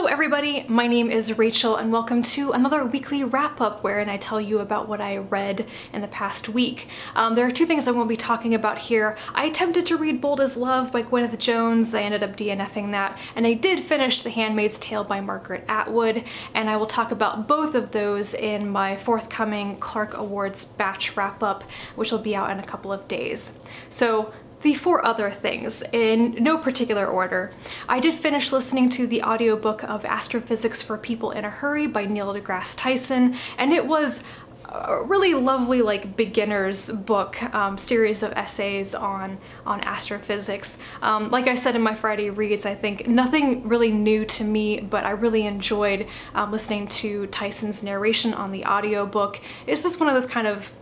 everybody, my name is Rachel and welcome to another weekly wrap-up wherein I tell you about what I read in the past week. There are two things I won't be talking about here. I attempted to read Bold as Love by Gwyneth Jones. I ended up DNFing that, and I did finish The Handmaid's Tale by Margaret Atwood, and I will talk about both of those in my forthcoming Clark Awards batch wrap-up, which will be out in a couple of days. So the four other things, in no particular order. I did finish listening to the audiobook of Astrophysics for People in a Hurry by Neil deGrasse Tyson, and it was a really lovely, like, beginner's book, series of essays on astrophysics. Like I said in my Friday reads, I think nothing really new to me, but I really enjoyed listening to Tyson's narration on the audiobook. It's just one of those kind of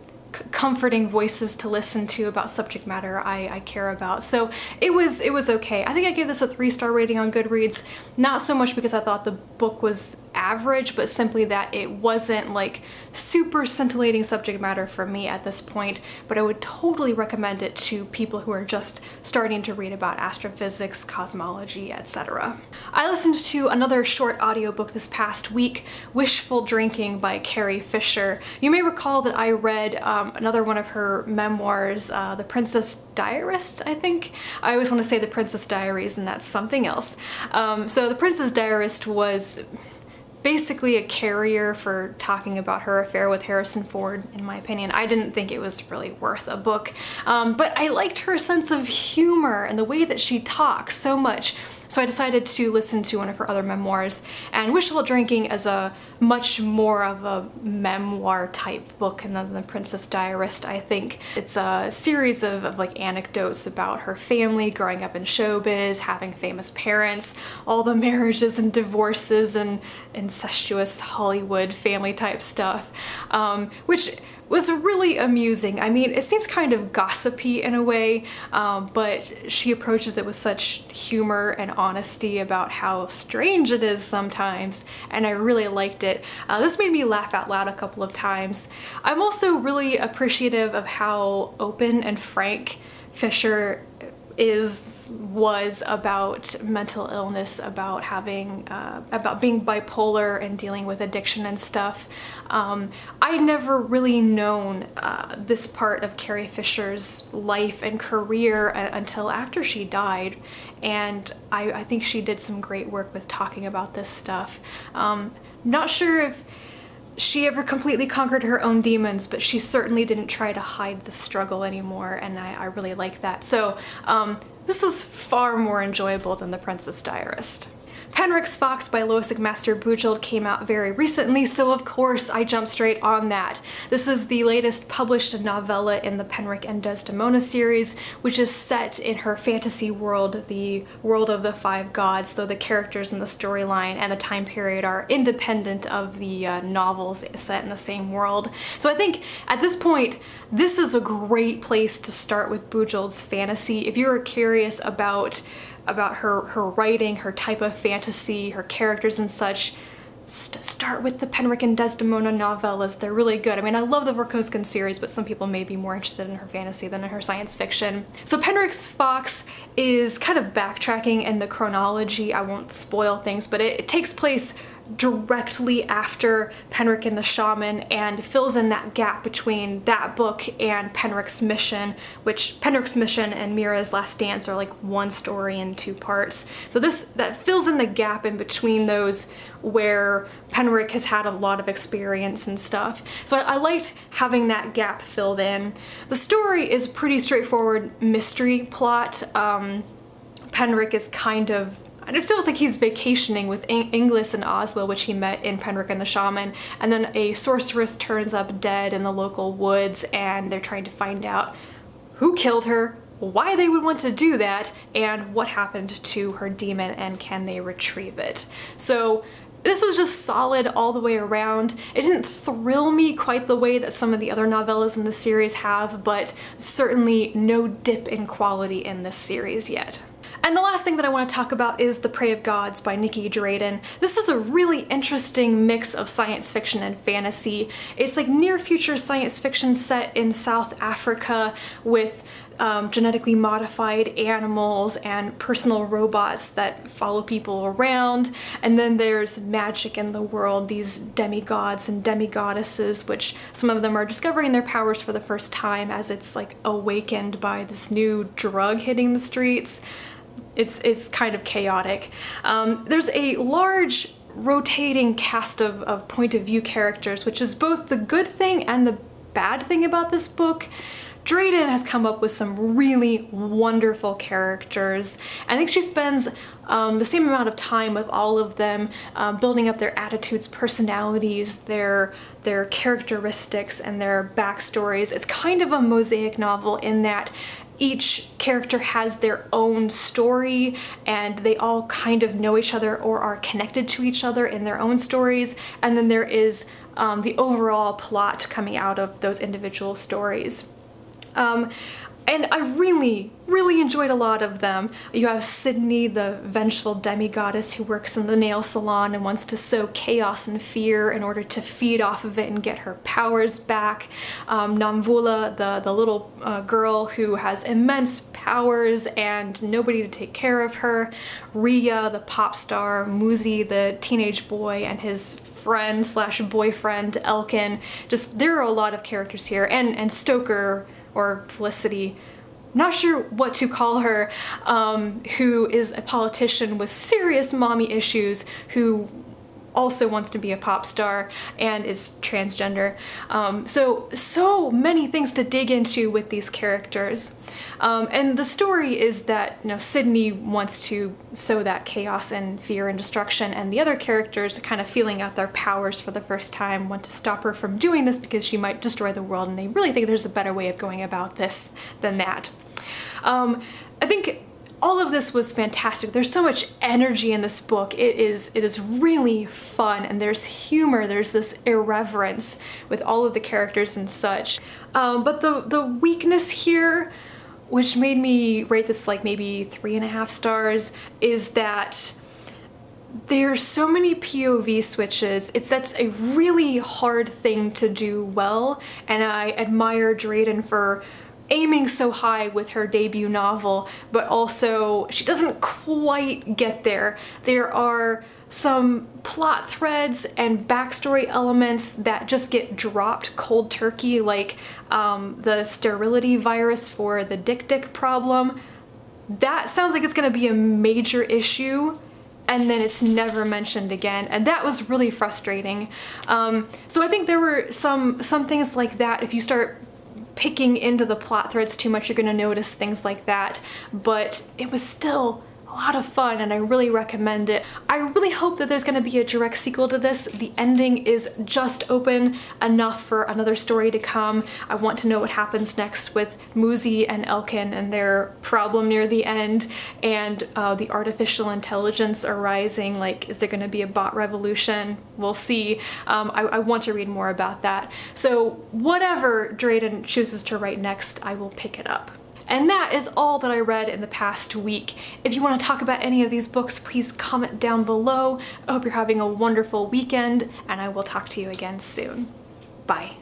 comforting voices to listen to about subject matter I care about. So it was okay. I think I gave this a 3-star rating on Goodreads, not so much because I thought the book was average, but simply that it wasn't like super scintillating subject matter for me at this point, but I would totally recommend it to people who are just starting to read about astrophysics, cosmology, etc. I listened to another short audiobook this past week, Wishful Drinking by Carrie Fisher. You may recall that I read another one of her memoirs, The Princess Diarist, I think. I always want to say The Princess Diaries, and that's something else. So The Princess Diarist was basically a carrier for talking about her affair with Harrison Ford, in my opinion. I didn't think it was really worth a book, but I liked her sense of humor and the way that she talks so much. So I decided to listen to one of her other memoirs, and Wishful Drinking is a much more of a memoir type book than The Princess Diarist, I think. It's a series of like anecdotes about her family growing up in showbiz, having famous parents, all the marriages and divorces and incestuous Hollywood family type stuff, which was really amusing. I mean, it seems kind of gossipy in a way, but she approaches it with such humor and honesty about how strange it is sometimes, and I really liked it. This made me laugh out loud a couple of times. I'm also really appreciative of how open and frank Fisher was about mental illness, about having, about being bipolar and dealing with addiction and stuff. I'd never really known this part of Carrie Fisher's life and career until after she died, and I think she did some great work with talking about this stuff. Not sure if she ever completely conquered her own demons, but she certainly didn't try to hide the struggle anymore, and I really like that. So this was far more enjoyable than The Princess Diarist. Pendricks Box by Lois McMaster Bujold came out very recently, so of course I jumped straight on that. This is the latest published novella in the Penric and Desdemona series, which is set in her fantasy world, the world of the 5 gods, though the characters in the storyline and the time period are independent of the novels set in the same world. So I think at this point, this is a great place to start with Bujold's fantasy. If you're curious about her writing, her type of fantasy, her characters and such, start with the Penric and Desdemona novellas. They're really good. I mean, I love the Vorkosgan series, but some people may be more interested in her fantasy than in her science fiction. So Pendricks Box is kind of backtracking in the chronology. I won't spoil things, but it takes place directly after Penric and the Shaman and fills in that gap between that book and Penric's Mission, which Penric's Mission and Mira's Last Dance are like one story in 2 parts. So that fills in the gap in between those where Penric has had a lot of experience and stuff. So I liked having that gap filled in. The story is pretty straightforward mystery plot. Penric is kind of, and it feels like he's vacationing with Inglis and Oswell, which he met in Penric and the Shaman, and then a sorceress turns up dead in the local woods, and they're trying to find out who killed her, why they would want to do that, and what happened to her demon, and can they retrieve it. So this was just solid all the way around. It didn't thrill me quite the way that some of the other novellas in the series have, but certainly no dip in quality in this series yet. And the last thing that I want to talk about is The Prey of Gods by Nicky Drayden. This is a really interesting mix of science fiction and fantasy. It's like near future science fiction set in South Africa with genetically modified animals and personal robots that follow people around. And then there's magic in the world, these demigods and demigoddesses, which some of them are discovering their powers for the first time as it's like awakened by this new drug hitting the streets. It's kind of chaotic. There's a large rotating cast of point of view characters, which is both the good thing and the bad thing about this book. Drayden has come up with some really wonderful characters. I think she spends the same amount of time with all of them, building up their attitudes, personalities, their characteristics, and their backstories. It's kind of a mosaic novel in that each character has their own story and they all kind of know each other or are connected to each other in their own stories. And then there is the overall plot coming out of those individual stories. And I really enjoyed a lot of them. You have Sydney, the vengeful demigoddess who works in the nail salon and wants to sow chaos and fear in order to feed off of it and get her powers back. Namvula, the little girl who has immense powers and nobody to take care of her. Ria, the pop star. Muzi, the teenage boy, and his friend slash boyfriend Elkin. Just, there are a lot of characters here. And Stoker, or Felicity, not sure what to call her, who is a politician with serious mommy issues who also wants to be a pop star and is transgender. So many things to dig into with these characters. And the story is that, you know, Sydney wants to sow that chaos and fear and destruction, and the other characters are kind of feeling out their powers for the first time, want to stop her from doing this because she might destroy the world, and they really think there's a better way of going about this than that. I think all of this was fantastic. There's so much energy in this book. It is really fun, and there's humor, there's this irreverence with all of the characters and such. But the weakness here, which made me rate this like maybe 3.5 stars, is that there's so many POV switches. That's a really hard thing to do well, and I admire Drayden for aiming so high with her debut novel, but also she doesn't quite get there. There are some plot threads and backstory elements that just get dropped cold turkey, like the sterility virus for the Dick problem. That sounds like it's gonna be a major issue, and then it's never mentioned again, and that was really frustrating. So I think there were some things like that. If you start picking into the plot threads too much, you're gonna notice things like that, but it was still a lot of fun and I really recommend it. I really hope that there's gonna be a direct sequel to this. The ending is just open enough for another story to come. I want to know what happens next with Muzi and Elkin and their problem near the end, and the artificial intelligence arising. Like, is there gonna be a bot revolution? We'll see. I want to read more about that. So whatever Drayden chooses to write next, I will pick it up. And that is all that I read in the past week. If you want to talk about any of these books, please comment down below. I hope you're having a wonderful weekend, and I will talk to you again soon. Bye.